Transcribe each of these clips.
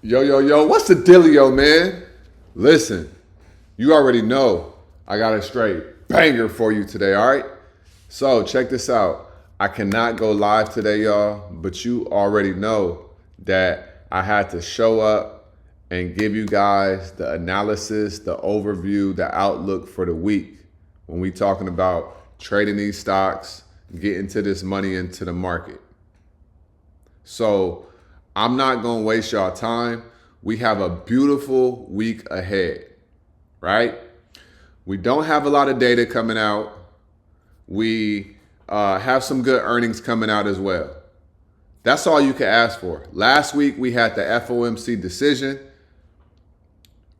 Yo, yo, yo, what's the dealio, man? Listen, you already know I got a straight banger for you today, all right? So, check this out. I cannot go live today, y'all, but you already know that I had to show up and give you guys the analysis, the overview, the outlook for the week when we talking about trading these stocks, getting to this money into the market. So I'm not going to waste y'all time. We have a beautiful week ahead, right? We don't have a lot of data coming out. We have some good earnings coming out as well. That's all you can ask for. Last week we had the FOMC decision.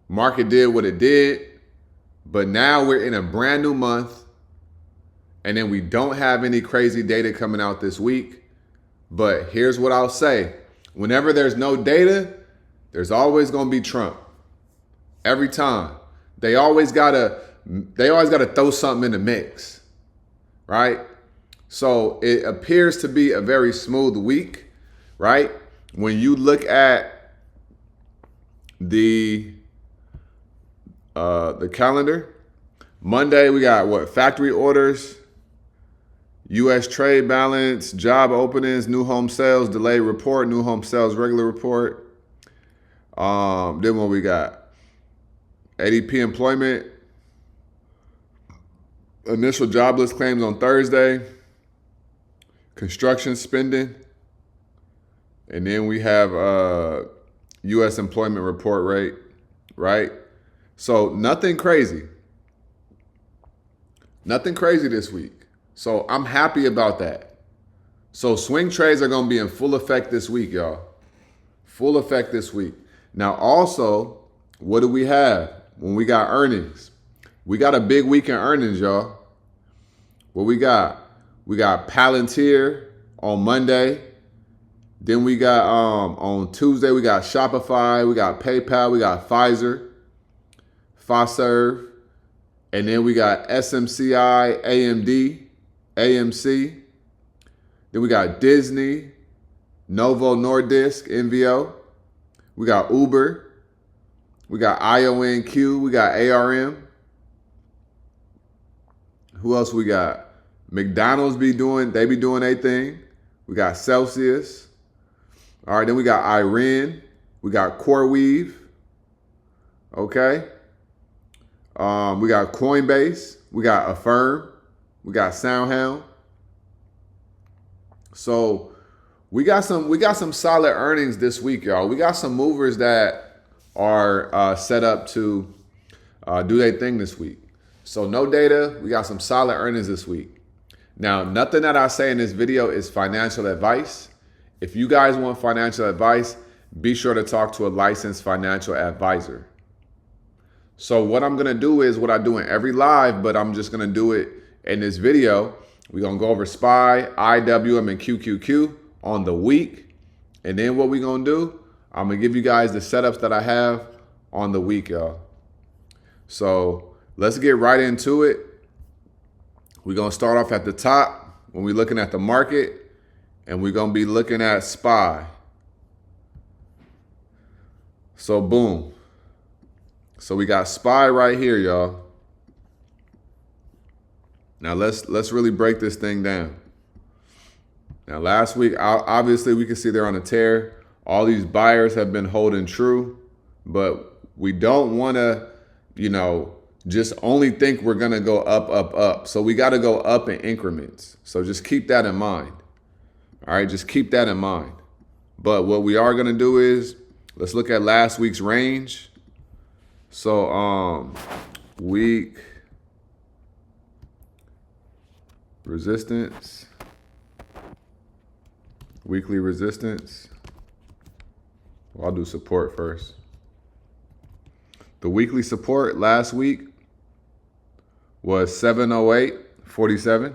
Market did what it did, but now we're in a brand new month, and then we don't have any crazy data coming out this week. But here's what I'll say. Whenever there's no data, there's always going to be Trump. Every time. They always got to throw something in the mix, right? So it appears to be a very smooth week, right? When you look at the calendar, Monday we got what? Factory orders, U.S. trade balance, job openings, new home sales, delayed report, new home sales, regular report. Then what we got? ADP employment, initial jobless claims on Thursday, construction spending, and then we have U.S. employment report rate, right? So nothing crazy. Nothing crazy this week. So I'm happy about that. So swing trades are going to be in full effect this week, y'all. Full effect this week. Now, also, what do we have when we got earnings? We got a big week in earnings, y'all. What we got? We got Palantir on Monday. Then we got on Tuesday, we got Shopify, we got PayPal, we got Pfizer, Fiserv, and then we got SMCI, AMD, AMC. Then we got Disney, Novo Nordisk, NVO. We got Uber. We got IONQ. We got ARM. Who else we got? McDonald's be doing their thing. We got Celsius. All right, then we got Iran. We got CoreWeave. Okay. We got Coinbase. We got Affirm. We got SoundHound. So we got some solid earnings this week, y'all. We got some movers that are set up to do their thing this week. So no data. We got some solid earnings this week. Now, nothing that I say in this video is financial advice. If you guys want financial advice, be sure to talk to a licensed financial advisor. So what I'm going to do is what I do in every live, but I'm just going to do it in this video. We're going to go over SPY, IWM, and QQQ on the week. And then what we're going to do, I'm going to give you guys the setups that I have on the week, y'all. So let's get right into it. We're going to start off at the top when we're looking at the market, and we're going to be looking at SPY. So boom. So we got SPY right here, y'all. Now let's really break this thing down. Now last week, obviously we can see they're on a tear. All these buyers have been holding true, but we don't want to, just only think we're going to go up, up, up. So we got to go up in increments. So just keep that in mind. All right, just keep that in mind. But what we are going to do is let's look at last week's range. So week resistance, weekly resistance. Well, I'll do support first. The weekly support last week was 708.47.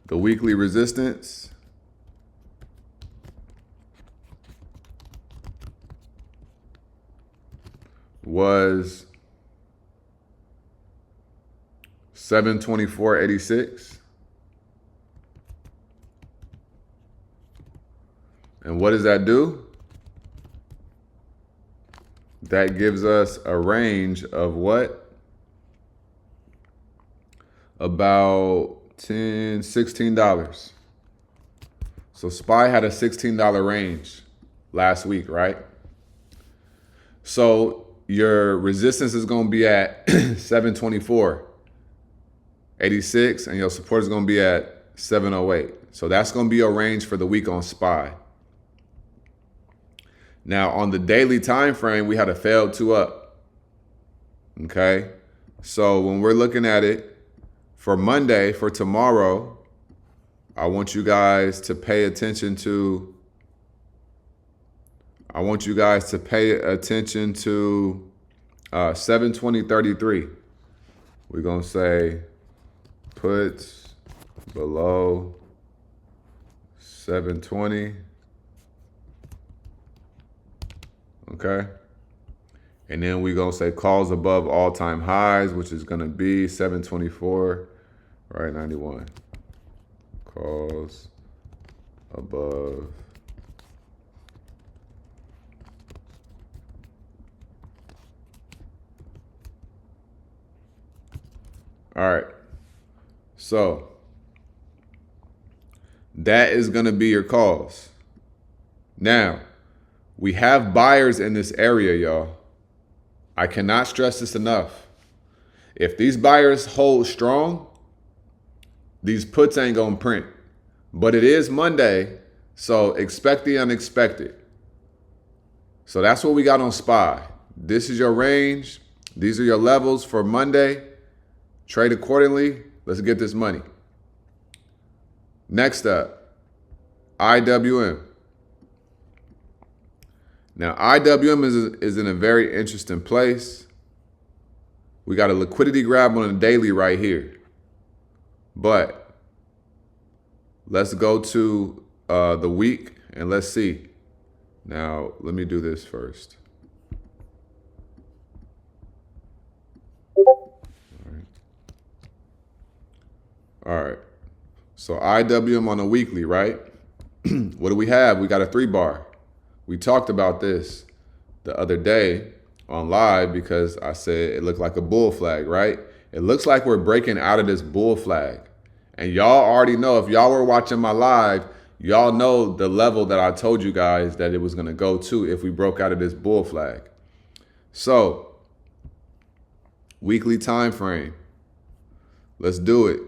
The weekly resistance was 724.86. And what does that do? That gives us a range of what? About $10, $16. So SPY had a $16 range last week, right? So your resistance is going to be at 724.86 and your support is going to be at 708. So that's going to be your range for the week on SPY. Now on the daily time frame, we had a failed 2 up. Okay? So when we're looking at it for Monday, for tomorrow, I want you guys to pay attention to 720.33. We're going to say puts below 720. Okay. And then we're going to say calls above all-time highs, which is going to be 724, right? 91. Calls above all right. So that is going to be your calls. Now, we have buyers in this area, y'all. I cannot stress this enough. If these buyers hold strong, these puts ain't going to print. But it is Monday, so expect the unexpected. So that's what we got on SPY. This is your range. These are your levels for Monday. Trade accordingly. Let's get this money. Next up, IWM. Now, IWM is in a very interesting place. We got a liquidity grab on a daily right here. But let's go to the week and let's see. Now, let me do this first. All right. So IWM on a weekly, right? What do we have? We got a 3-bar. We talked about this the other day on live because I said it looked like a bull flag, right? It looks like we're breaking out of this bull flag. And y'all already know, if y'all were watching my live, y'all know the level that I told you guys that it was going to go to if we broke out of this bull flag. So, weekly time frame. Let's do it.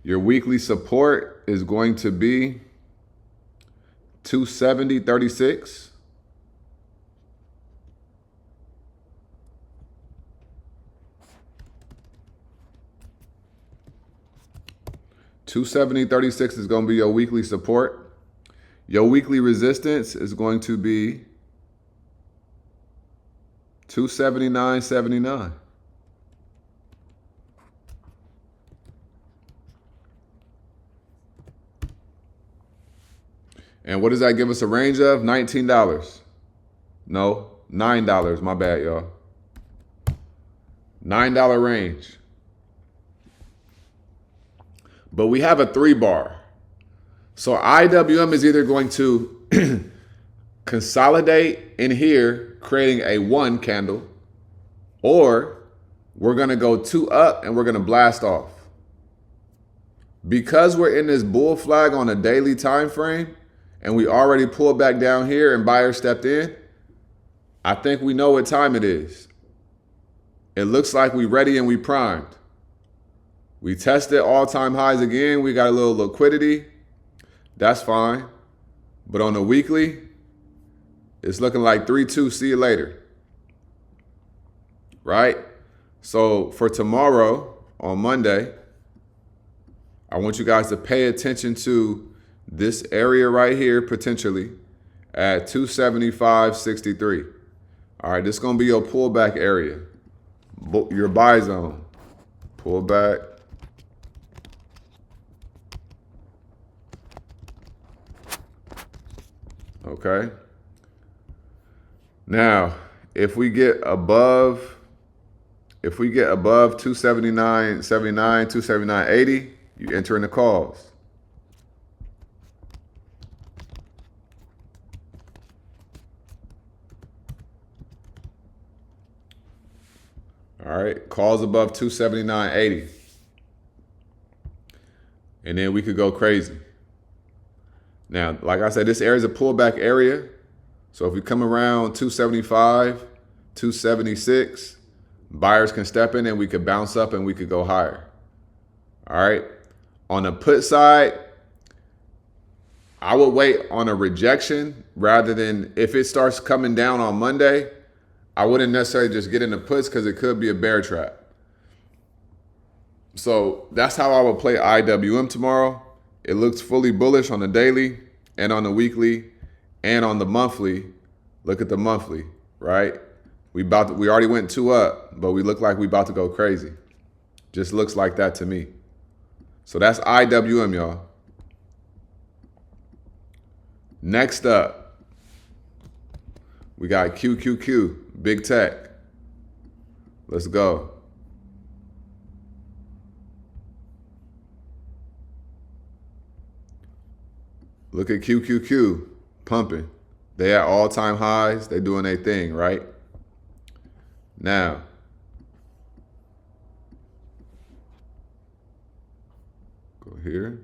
Your weekly support is going to be 270.36. $270.36 is going to be your weekly support. Your weekly resistance is going to be 279.79. And what does that give us a range of? $19. No, $9. My bad, y'all. $9 range. But we have a 3-bar. So IWM is either going to consolidate in here, creating a 1 candle, or we're going to go 2 up and we're going to blast off. Because we're in this bull flag on a daily time frame and we already pulled back down here and buyers stepped in, I think we know what time it is. It looks like we ready and we primed. We tested all-time highs again. We got a little liquidity. That's fine. But on the weekly, it's looking like 3-2. See you later. Right? So for tomorrow, on Monday, I want you guys to pay attention to this area right here, potentially, at 275.63. All right, this is going to be your pullback area, your buy zone. Pull back. Okay. Now, if we get above If we get above 279.79, 279.80, you enter in the calls. All right, calls above 279.80. And then we could go crazy. Now, like I said, this area is a pullback area. So if we come around 275, 276, buyers can step in and we could bounce up and we could go higher. All right. On the put side, I would wait on a rejection rather than if it starts coming down on Monday, I wouldn't necessarily just get into puts because it could be a bear trap. So that's how I would play IWM tomorrow. It looks fully bullish on the daily and on the weekly and on the monthly. Look at the monthly, right? We already went 2 up, but we look like we about to go crazy. Just looks like that to me. So that's IWM, y'all. Next up, we got QQQ, Big Tech. Let's go. Look at QQQ pumping. They at all-time highs. They doing their thing, right? Now, go here.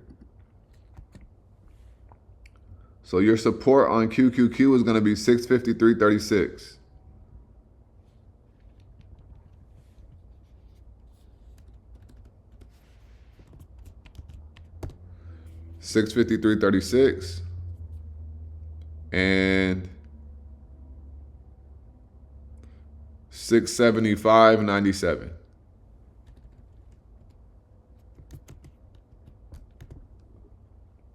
So your support on QQQ is going to be 653.36. $653.36 and 675.97.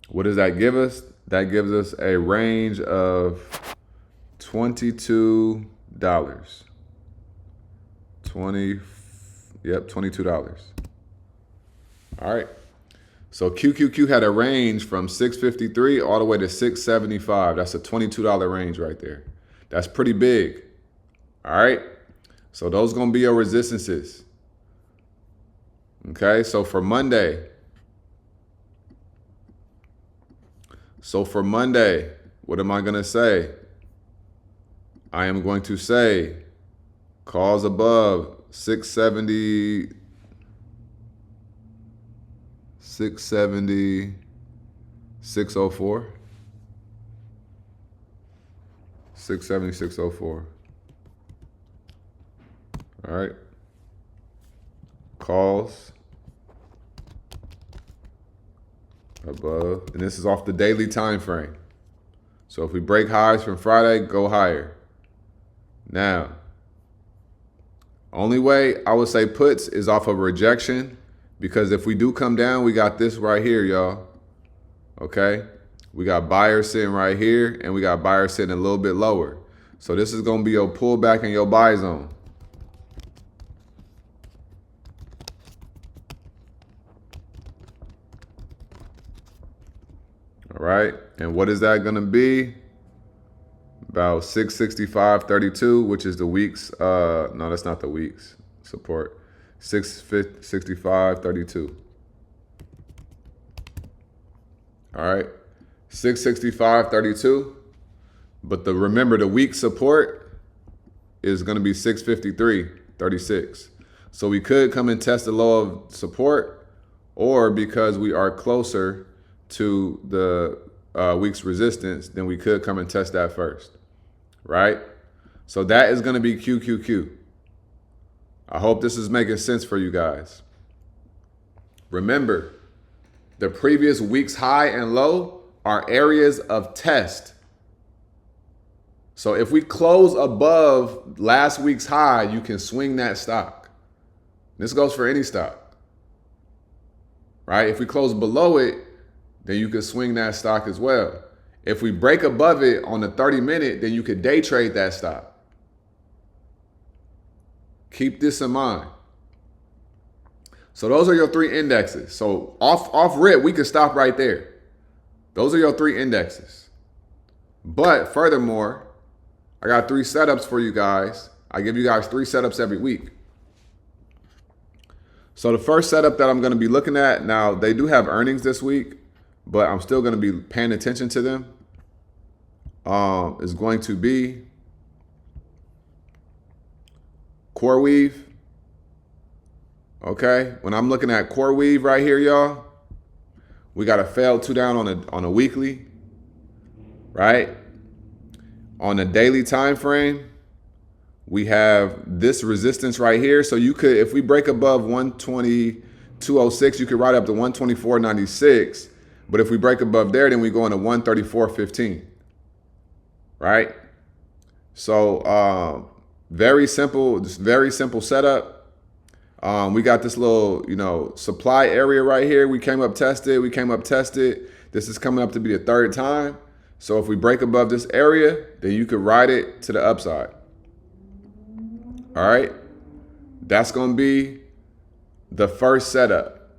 What does that give us? That gives us a range of $22. $22. All right. So QQQ had a range from 653 all the way to 675. That's a $22 range right there. That's pretty big. All right. So those going to be your resistances. Okay. So for Monday, what am I going to say? I am going to say calls above 670, 604. 670, 604. All right. Calls above, and this is off the daily time frame. So if we break highs from Friday, go higher. Now, only way I would say puts is off of rejection, because if we do come down, we got this right here, y'all. Okay? We got buyers sitting right here, and we got buyers sitting a little bit lower. So this is going to be your pullback and your buy zone. All right, and what is that going to be? About 665.32, which is the week's, no, that's not the week's support. 665.32. All right, 665.32. But remember, the week support is going to be 653.36. So we could come and test the low of support, or because we are closer to the week's resistance, then we could come and test that first, right? So that is going to be QQQ. I hope this is making sense for you guys. Remember, the previous week's high and low are areas of test. So if we close above last week's high, you can swing that stock. This goes for any stock, right? If we close below it, then you could swing that stock as well. If we break above it on the 30-minute, then you could day trade that stock. Keep this in mind. So those are your 3 indexes. So off rip, we could stop right there. Those are your 3 indexes. But furthermore, I got 3 setups for you guys. I give you guys 3 setups every week. So the first setup that I'm going to be looking at, now they do have earnings this week, but I'm still going to be paying attention to them, is going to be CoreWeave. Okay, when I'm looking at CoreWeave right here, y'all, we got a failed 2 down on a weekly, right? On a daily time frame, we have this resistance right here. So you could, if we break above 122.06, you could ride up to 124.96. But if we break above there, then we go into 134.15, right? So very simple, just very simple setup. We got this little, supply area right here. We came up tested. This is coming up to be the 3rd time. So if we break above this area, then you could ride it to the upside. All right. That's going to be the first setup.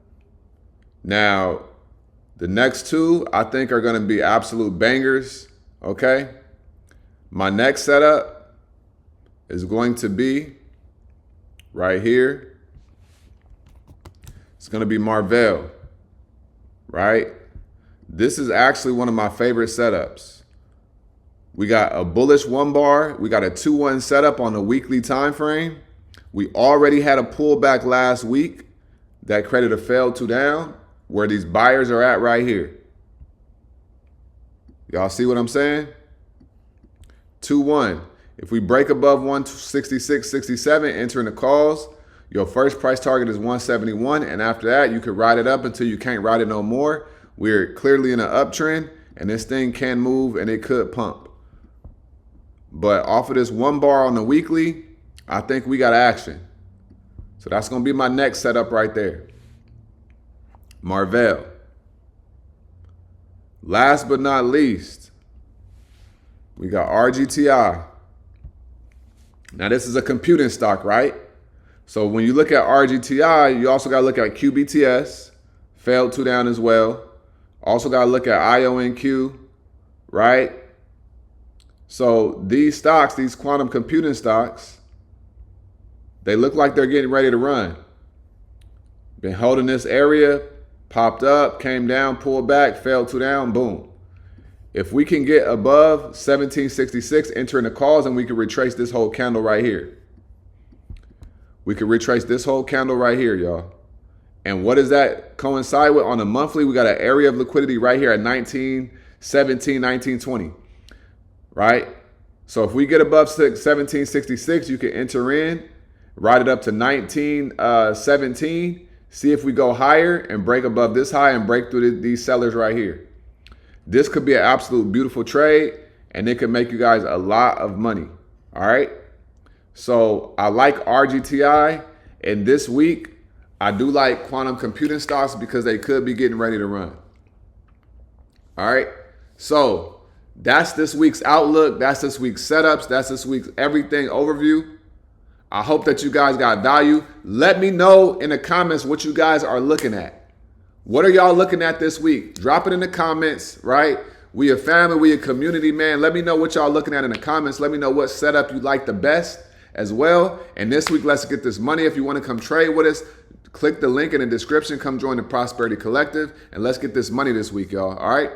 Now, the next 2, I think, are going to be absolute bangers. Okay. My next setup is going to be right here. It's going to be Marvell, right? This is actually one of my favorite setups. We got a bullish 1 bar. We got a 2-1 setup on the weekly time frame. We already had a pullback last week that created a failed 2 down where these buyers are at right here. Y'all see what I'm saying? 2-1. If we break above 166.67, entering the calls, your first price target is 171. And after that, you could ride it up until you can't ride it no more. We're clearly in an uptrend, and this thing can move and it could pump. But off of this 1 bar on the weekly, I think we got action. So that's going to be my next setup right there. Marvell. Last but not least, we got RGTI. Now this is a computing stock, right? So when you look at RGTI, you also got to look at QBTS, failed 2 down as well. Also got to look at IONQ, right? So these stocks, these quantum computing stocks, they look like they're getting ready to run. Been holding this area, popped up, came down, pulled back, failed 2 down, boom. If we can get above 1766, entering the calls, and we can retrace this whole candle right here. We can retrace this whole candle right here, y'all. And what does that coincide with? On a monthly, we got an area of liquidity right here at 1917, 1920, right? So if we get above 1766, you can enter in, ride it up to 1917, see if we go higher and break above this high and break through these sellers right here. This could be an absolute beautiful trade, and it could make you guys a lot of money, all right? So I like RGTI, and this week, I do like quantum computing stocks because they could be getting ready to run. All right. So that's this week's outlook. That's this week's setups. That's this week's everything overview. I hope that you guys got value. Let me know in the comments what you guys are looking at. What are y'all looking at this week? Drop it in the comments, right? We a family, we a community, man. Let me know what y'all looking at in the comments. Let me know what setup you like the best as well. And this week, let's get this money. If you want to come trade with us, click the link in the description. Come join the Prosperity Collective, and let's get this money this week, y'all. All right?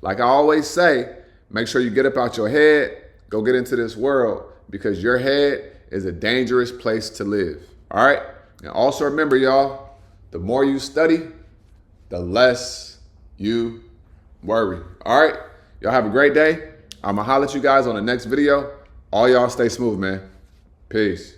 Like I always say, make sure you get up out your head. Go get into this world, because your head is a dangerous place to live. All right? And also remember, y'all, the more you study, the less you worry. All right? Y'all have a great day. I'm going to holler at you guys on the next video. All y'all stay smooth, man. Peace.